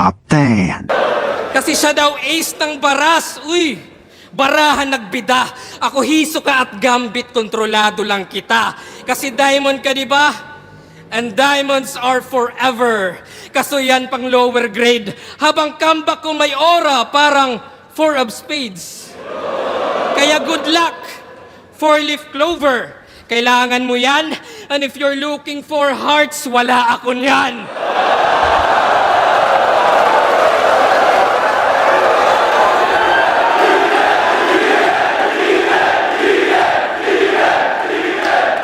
Top 10. Kasi siya daw ace ng baras. Uy, barahan nagbida. Ako Hisoka at Gambit, kontrolado lang kita. Kasi diamond ka, di ba? And diamonds are forever. Kaso yan pang lower grade. Habang comeback ko may aura, parang 4 of spades. Kaya good luck, 4-leaf clover. Kailangan mo yan. And if you're looking for hearts, wala ako niyan.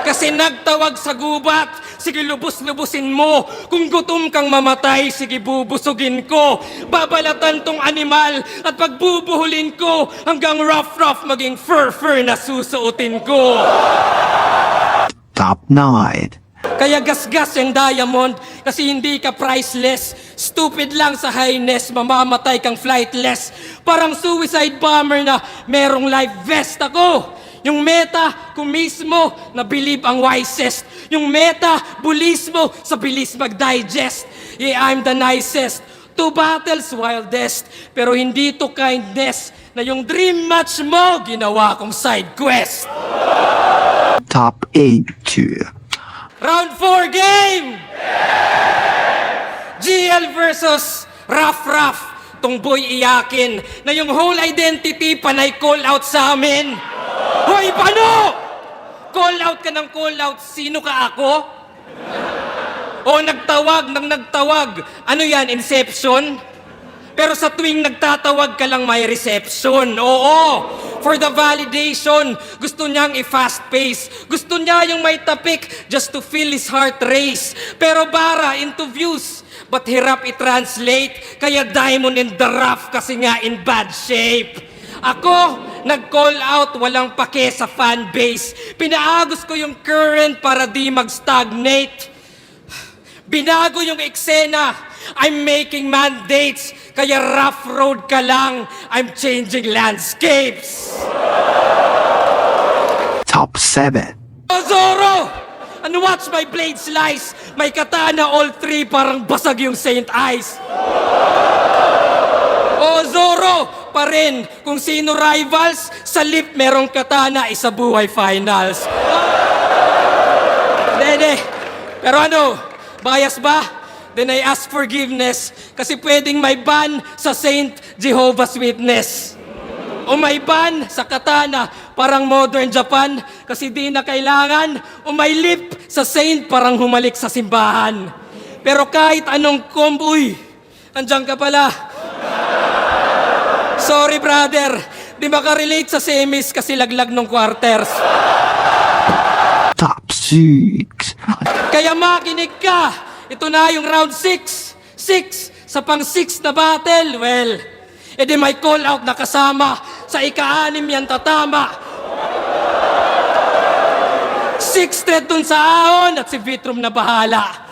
Kasi nagtawag sa gubat, sige lubos-lubusin mo. Kung gutom kang mamatay, sige bubusugin ko. Babalatan tong animal at pagbubuhulin ko hanggang rough maging fur na susuotin ko. Top 9. Kaya gasgas yung diamond kasi hindi ka priceless. Stupid lang sa highness, mamamatay kang flightless. Parang suicide bomber na merong life vest ako. Yung meta, kung mismo, na-believe ang wisest. Yung meta, bulismo, sa bilis mag-digest. Yeah, I'm the nicest. 2 battles, wildest. Pero hindi to kindness, na yung dream match mo, ginawa kong side quest. Top 8. Round 4 game! GL versus Rough. Tong boy iyakin na yung whole identity panay call out sa amin. Hoy, paano? Call out ka ng call out. Sino ka ako? O nagtawag ng nagtawag. Ano yan, Inception? Pero sa tuwing nagtatawag ka lang may reception. Oo, for the validation. Gusto niyang i-fast pace. Gusto niya yung may tapik just to feel his heart race. Pero bara, into views. But hirap i-translate. Kaya diamond in the rough kasi nga in bad shape. Ako, nag-call out, walang pake sa fan base. Pinaagos ko yung current para di mag-stagnate. Binago yung eksena. I'm making mandates. Kaya rough road ka lang. I'm changing landscapes. Top 7. Zoro! And watch my blade slice. May katana all 3 parang basag yung Saint Ice. O Zoro pa rin. Kung sino rivals, sa lip merong katana, isa buhay finals. Dede. Pero ano, bias ba? Then I ask forgiveness kasi pwedeng may ban sa Saint Jehovah's Witness. O may ban sa katana, parang modern Japan kasi di na kailangan. O may lip sa Saint, parang humalik sa simbahan. Pero kahit anong komboy, andyan ka pala. Sorry brother, di makarelate sa semis kasi laglag ng quarters. Top 6. Kaya makinig ka, ito na yung round 6. 6 sa pang 6 na battle, well, edi may call out na kasama. Sa ika-6 yan tatama. 6 thread dun sa ahon at si Vitrum na bahala.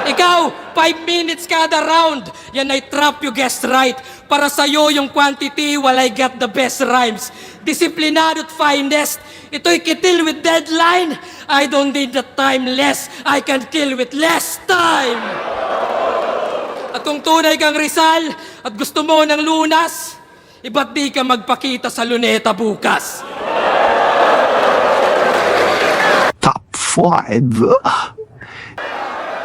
Ikaw, 5 minutes kada round. Yan ay trap, you guessed right. Para sa'yo yung quantity, while I got the best rhymes. Disiplinado at finest. Ito'y kitil with deadline. I don't need the time less. I can kill with less time. At kung tunay kang Rizal at gusto mo ng lunas, iba't di ka magpakita sa luneta bukas. Top 5.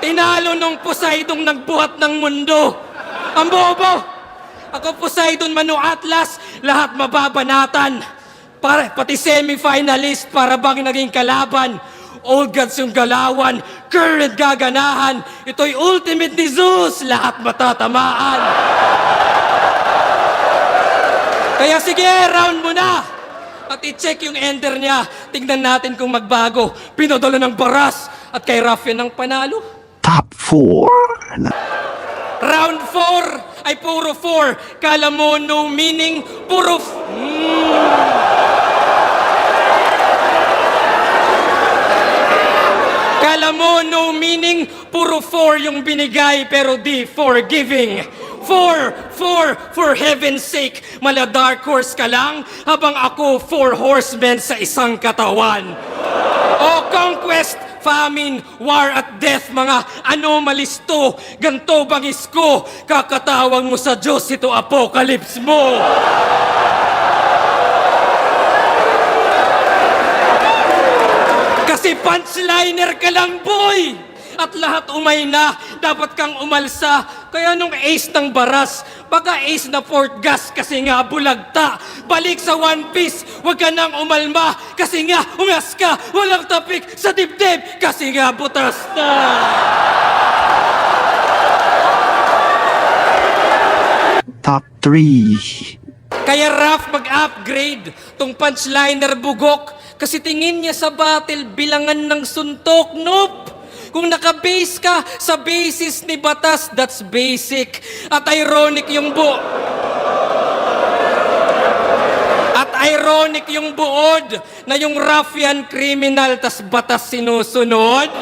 Tinalo nung Poseidong nagbuhat ng mundo. Ang bobo! Ako Poseidon, Manu Atlas, lahat mababanatan. Pati semi-finalist para bang naging kalaban. Old gods yung galawan, current gaganahan. Ito'y ultimate ni Zeus, lahat matatamaan. Kaya sige, round mo na. At i-check yung ender niya. Tingnan natin kung magbago. Pinadala ng baras at kay Raffin ang panalo. Top 4. Round 4 ay puro 4. Kala mo no meaning, puro Kala mo no meaning, puro 4 yung binigay pero di forgiving. 4 for heaven's sake. Mala dark horse ka lang habang ako 4 horsemen sa isang katawan. O conquest famine, war at death, mga anomalies to. Ganto bangis ko, kakatawang mo sa Diyos, ito apocalypse mo. Kasi punchliner ka lang, boy! At lahat umay na, dapat kang umalsa. Kaya nung ace ng baras, baka ace na Fort Gas kasi nga bulagta. Balik sa One Piece, huwag ka nang umalma kasi nga umas ka, walang tapik sa dibdib kasi nga butas na. Top 3. Kaya Raph mag-upgrade tong punchliner bugok kasi tingin niya sa battle bilangan ng suntok. Nope! Kung naka-base ka sa basis ni Batas, that's basic. At ironic yung buod na yung ruffian criminal tas batas sinusunod.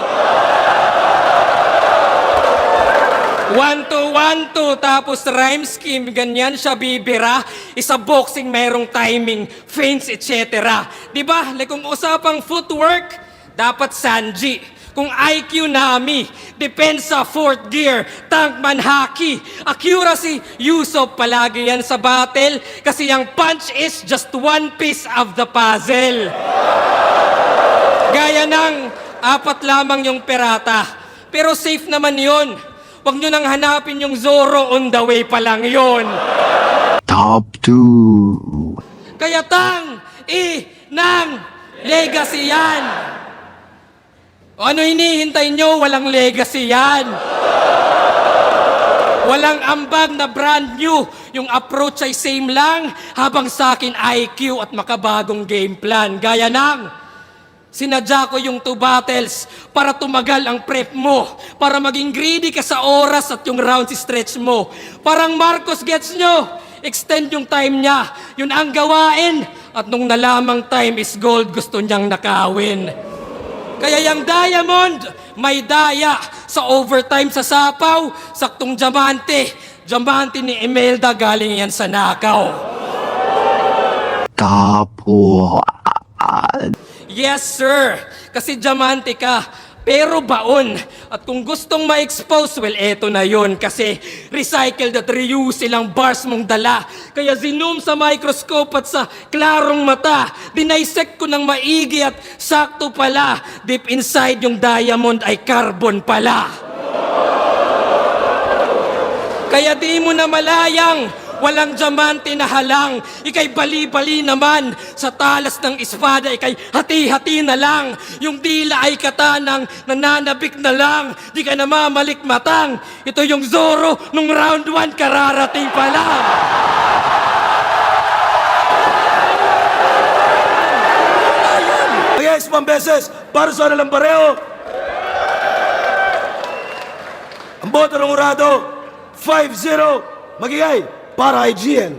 1-2-1-2 tapos rhyme scheme, ganyan siya bibira. Isa boxing merong timing, feints, etc. Diba? Like kung usapang footwork, dapat Sanji. Kung IQ Nami, depensa fourth gear, tankman haki, accuracy, Yusuf palagi yan sa battle kasi yung punch is just one piece of the puzzle. Gaya ng 4 lamang yung perata. Pero safe naman yon. Huwag nyo nang hanapin yung Zoro, on the way pa lang yon. Top 2. Kaya ng legacy yan. O ano hinihintay nyo? Walang legacy yan. Walang ambag na brand new. Yung approach ay same lang, habang sa akin IQ at makabagong game plan. Gaya ng, sinadya ko yung 2 battles para tumagal ang prep mo, para maging greedy ka sa oras at yung rounds stretch mo. Parang Marcos, gets nyo? Extend yung time niya. Yun ang gawain. At nung nalamang time is gold, gusto niyang nakawin. Kaya yung Diamond, may daya. Sa overtime sa Sapaw, saktong diamante. Diamante ni Imelda, galing yan sa Nakaw. Top 1. Yes, sir. Kasi diamante ka, pero baon. At kung gustong ma-expose, well, eto na yon. Kasi recycled at reuse ilang bars mong dala. Kaya zoom sa microscope at sa klarong mata. Dinisect ko ng maigi at sakto pala. Deep inside yung diamond ay carbon pala. Kaya di mo na malayang, walang diamante na halang. Ika'y bali-bali naman. Sa talas ng espada, ika'y hati-hati na lang. Yung dila ay katanang, nananabik na lang. Di ka na mamalikmatang. Ito yung Zoro, nung round 1 kararating pa lang. Yes, 1 beses para sa nalang pareho. Ang boto ng urado, 5-0, magigay para IGN.